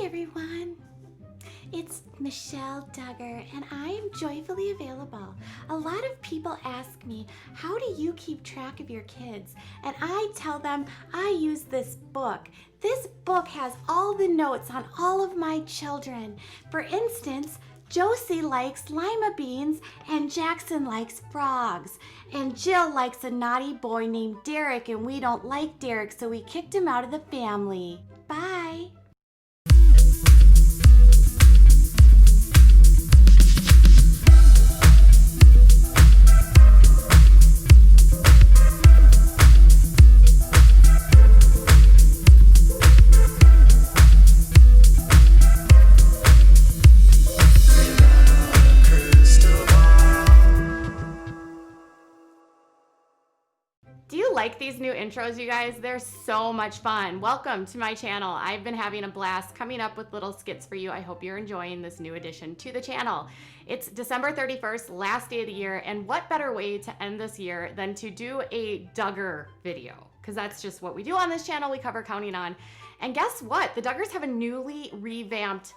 everyone. It's Michelle Duggar, and I am joyfully available. A lot of people ask me, how do you keep track of your kids? And I tell them I use this book. This book has all the notes on all of my children. For instance, Josie likes lima beans and Jackson likes frogs. And Jill likes a naughty boy named Derek, and we don't like Derek, so we kicked him out of the family. Bye. Do you like these new intros, you guys? They're so much fun. Welcome to my channel. I've been having a blast coming up with little skits for you. I hope you're enjoying this new addition to the channel. It's December 31st, last day of the year, and what better way to end this year than to do a Duggar video? Because that's just what we do on this channel. We cover counting on. And guess what? The Duggars have a newly revamped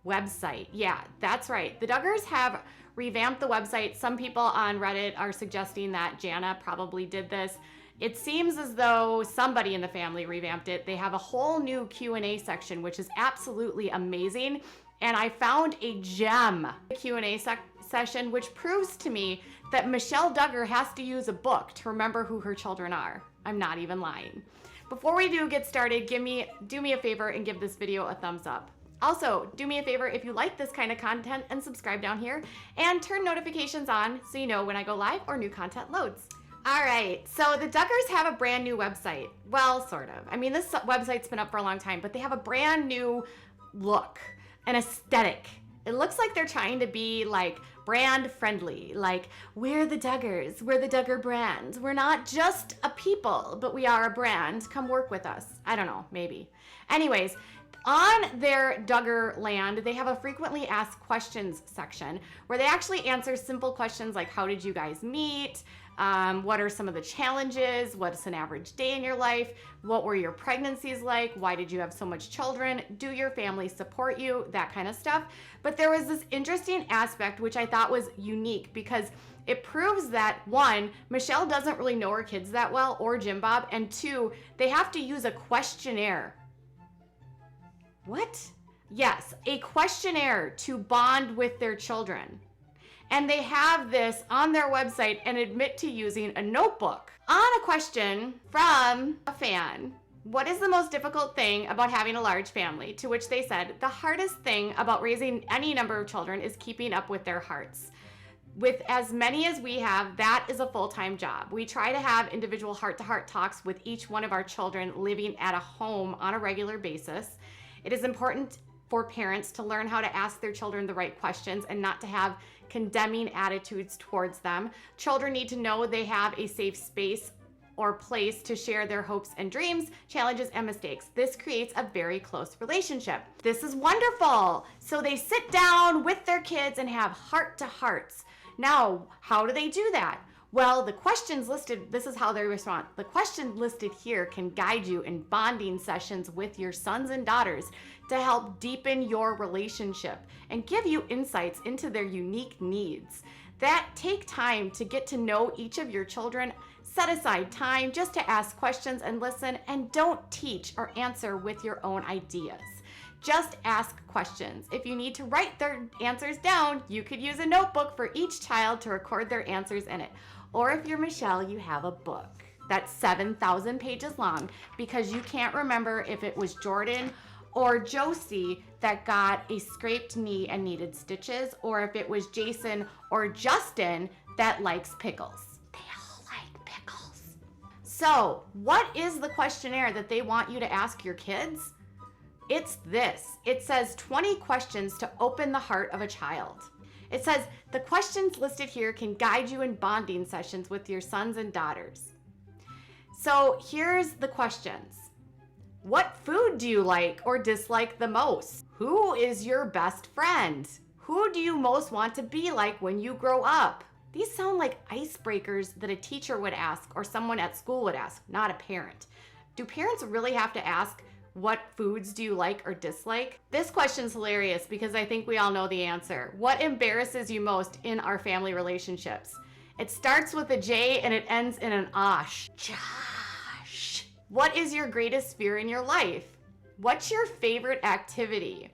website. Yeah, that's right. The Duggars have revamped the website. Some people on Reddit are suggesting that Jana probably did this. It seems as though somebody in the family revamped it. They have a whole new Q&A section, which is absolutely amazing. And I found a gem Q&A session, which proves to me that Michelle Duggar has to use a book to remember who her children are. I'm not even lying. Before we do get started, do me a favor and give this video a thumbs up. Also, do me a favor if you like this kind of content and subscribe down here and turn notifications on so you know when I go live or new content loads. All right, so the Duggars have a brand new website. Well, sort of. I mean, this website's been up for a long time, but they have a brand new look, an aesthetic. It looks like they're trying to be like brand friendly, like we're the Duggars, we're the Duggar brand. We're not just a people, but we are a brand. Come work with us. I don't know, maybe. Anyways, on their Duggar land, they have a frequently asked questions section where they actually answer simple questions like, how did you guys meet? What are some of the challenges? What's an average day in your life? What were your pregnancies like? Why did you have so much children? Do your family support you? That kind of stuff. But there was this interesting aspect which I thought was unique because it proves that, one, Michelle doesn't really know her kids that well, or Jim Bob, and two, they have to use a questionnaire. What? Yes, a questionnaire to bond with their children. And they have this on their website and admit to using a notebook. On a question from a fan, what is the most difficult thing about having a large family? To which they said, the hardest thing about raising any number of children is keeping up with their hearts. With as many as we have, that is a full-time job. We try to have individual heart-to-heart talks with each one of our children living at a home on a regular basis. It is important for parents to learn how to ask their children the right questions and not to have condemning attitudes towards them. Children need to know they have a safe space or place to share their hopes and dreams, challenges, and mistakes. This creates a very close relationship. This is wonderful. So they sit down with their kids and have heart-to-hearts. Now, how do they do that? Well, the questions listed, this is how they respond. The question listed here can guide you in bonding sessions with your sons and daughters to help deepen your relationship and give you insights into their unique needs. That take time to get to know each of your children. Set aside time just to ask questions and listen, and don't teach or answer with your own ideas. Just ask questions. If you need to write their answers down, you could use a notebook for each child to record their answers in it. Or if you're Michelle, you have a book that's 7,000 pages long because you can't remember if it was Jordan or Josie that got a scraped knee and needed stitches, or if it was Jason or Justin that likes pickles. They all like pickles. So, what is the questionnaire that they want you to ask your kids? It's this. It says 20 questions to open the heart of a child. It says, the questions listed here can guide you in bonding sessions with your sons and daughters. So here's the questions. What food do you like or dislike the most? Who is your best friend? Who do you most want to be like when you grow up? These sound like icebreakers that a teacher would ask or someone at school would ask, not a parent. Do parents really have to ask, What foods do you like or dislike? This question's hilarious because I think we all know the answer. What embarrasses you most in our family relationships? It starts with a J and it ends in an osh. Josh. What is your greatest fear in your life? What's your favorite activity?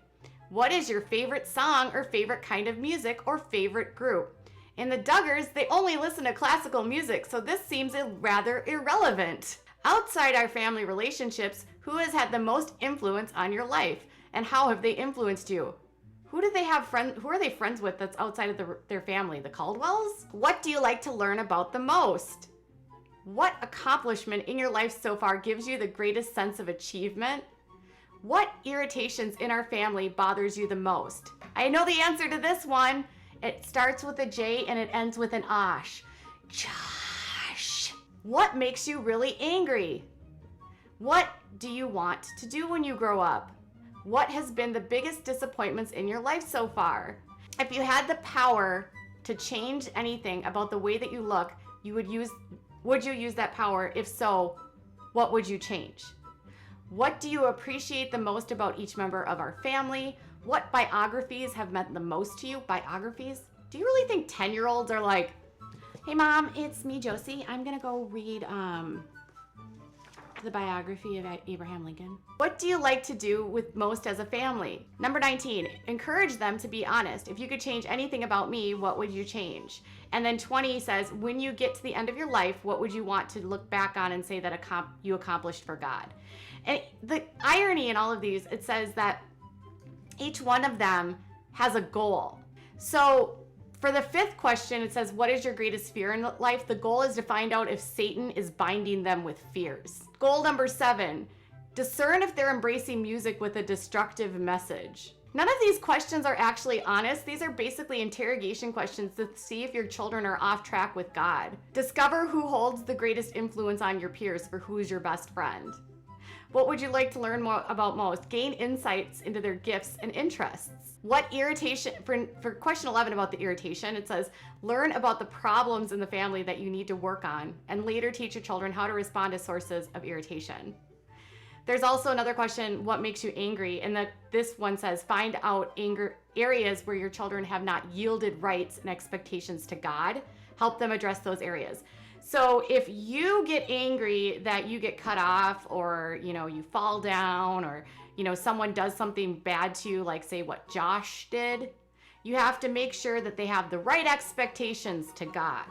What is your favorite song or favorite kind of music or favorite group? In the Duggars, they only listen to classical music, so this seems rather irrelevant. Outside our family relationships, who has had the most influence on your life, and how have they influenced you? Who are they friends with that's outside of their family? The Caldwells? What do you like to learn about the most? What accomplishment in your life so far gives you the greatest sense of achievement? What irritations in our family bothers you the most? I know the answer to this one. It starts with a J and it ends with an osh. Josh. What makes you really angry? What do you want to do when you grow up? What has been the biggest disappointments in your life so far? If you had the power to change anything about the way that you look, would you use that power? If so, what would you change? What do you appreciate the most about each member of our family? What biographies have meant the most to you? Biographies? Do you really think 10-year-olds are like, hey mom, it's me, Josie. I'm gonna go read the biography of Abraham Lincoln. What do you like to do with most as a family? Number 19, encourage them to be honest. If you could change anything about me, what would you change? And then 20 says, when you get to the end of your life, what would you want to look back on and say that you accomplished for God? And the irony in all of these, it says that each one of them has a goal. So for the 5th question, it says, what is your greatest fear in life? The goal is to find out if Satan is binding them with fears. Goal number 7, discern if they're embracing music with a destructive message. None of these questions are actually honest. These are basically interrogation questions to see if your children are off track with God. Discover who holds the greatest influence on your peers for who's your best friend. What would you like to learn more about most? Gain insights into their gifts and interests. What irritation, for question 11 about the irritation, it says, learn about the problems in the family that you need to work on and later teach your children how to respond to sources of irritation. There's also another question, what makes you angry? And this one says, find out areas where your children have not yielded rights and expectations to God. Help them address those areas. So if you get angry that you get cut off or, you fall down or, someone does something bad to you, like say what Josh did, you have to make sure that they have the right expectations to God.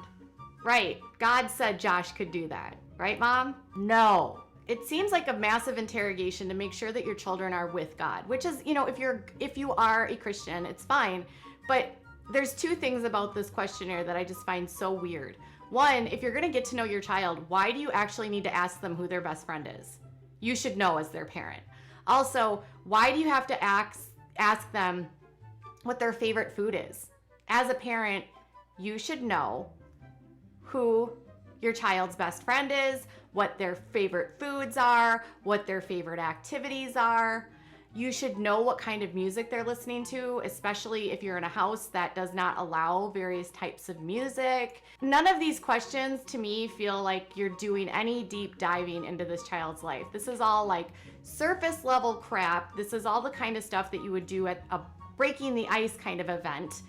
Right. God said Josh could do that. Right, Mom? No. It seems like a massive interrogation to make sure that your children are with God, which is, if you are a Christian, it's fine. But there's 2 things about this questionnaire that I just find so weird. One, if you're going to get to know your child, why do you actually need to ask them who their best friend is? You should know as their parent. Also, why do you have to ask them what their favorite food is? As a parent, you should know who your child's best friend is, what their favorite foods are, what their favorite activities are. You should know what kind of music they're listening to, especially if you're in a house that does not allow various types of music. None of these questions to me feel like you're doing any deep diving into this child's life. This is all like surface level crap. This is all the kind of stuff that you would do at a breaking the ice kind of event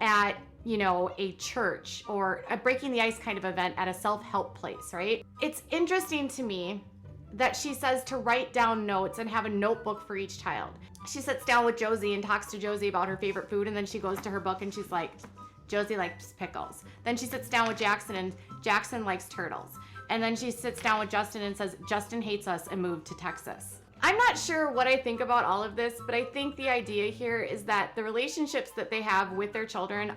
at, a church, or a breaking the ice kind of event at a self-help place, right? It's interesting to me that she says to write down notes and have a notebook for each child. She sits down with Josie and talks to Josie about her favorite food, and then she goes to her book and she's like, Josie likes pickles. Then she sits down with Jackson and Jackson likes turtles. And then she sits down with Justin and says, Justin hates us and moved to Texas. I'm not sure what I think about all of this, but I think the idea here is that the relationships that they have with their children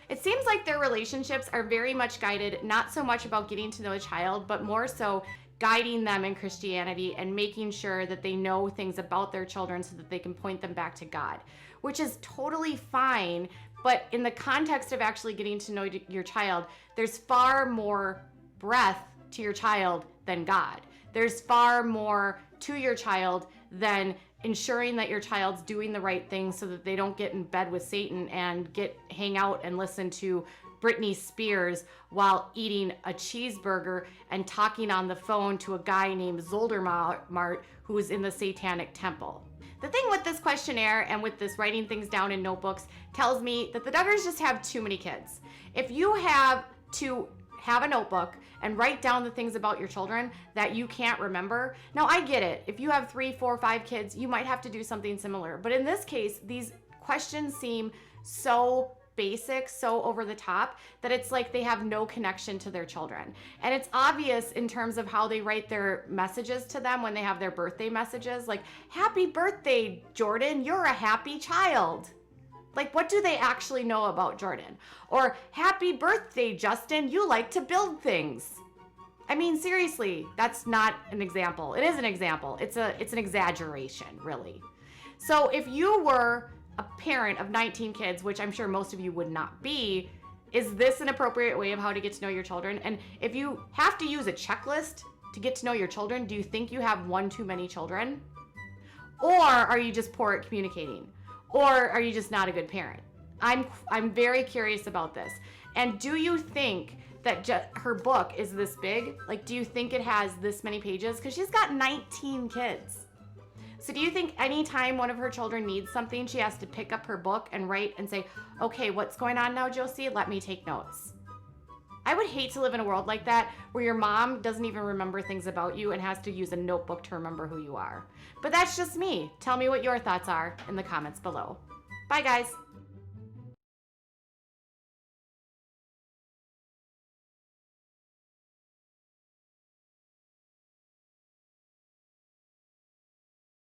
it seems like their relationships are very much guided, not so much about getting to know a child, but more so guiding them in Christianity and making sure that they know things about their children so that they can point them back to God, which is totally fine. But in the context of actually getting to know your child, there's far more breadth to your child than God. There's far more to your child than ensuring that your child's doing the right thing so that they don't get in bed with Satan and hang out and listen to Britney Spears while eating a cheeseburger and talking on the phone to a guy named Zoldermart who is in the Satanic Temple. The thing with this questionnaire and with this writing things down in notebooks tells me that the Duggars just have too many kids. If you have to have a notebook and write down the things about your children that you can't remember. Now, I get it. If you have 3, 4, 5 kids, you might have to do something similar. But in this case, these questions seem so basic, so over the top, that it's like they have no connection to their children. And it's obvious in terms of how they write their messages to them when they have their birthday messages, like, "Happy birthday, Jordan, you're a happy child." Like, what do they actually know about Jordan? Or, "Happy birthday, Justin, you like to build things." I mean, seriously, that's not an example. It is an example. It's an exaggeration, really. So if you were a parent of 19 kids, which I'm sure most of you would not be, is this an appropriate way of how to get to know your children? And if you have to use a checklist to get to know your children, do you think you have one too many children? Or are you just poor at communicating? Or are you just not a good parent? I'm very curious about this. And do you think that her book is this big? Like, do you think it has this many pages? Because she's got 19 kids. So do you think anytime one of her children needs something, she has to pick up her book and write and say, "Okay, what's going on now, Josie? Let me take notes." I would hate to live in a world like that where your mom doesn't even remember things about you and has to use a notebook to remember who you are. But that's just me. Tell me what your thoughts are in the comments below. Bye, guys.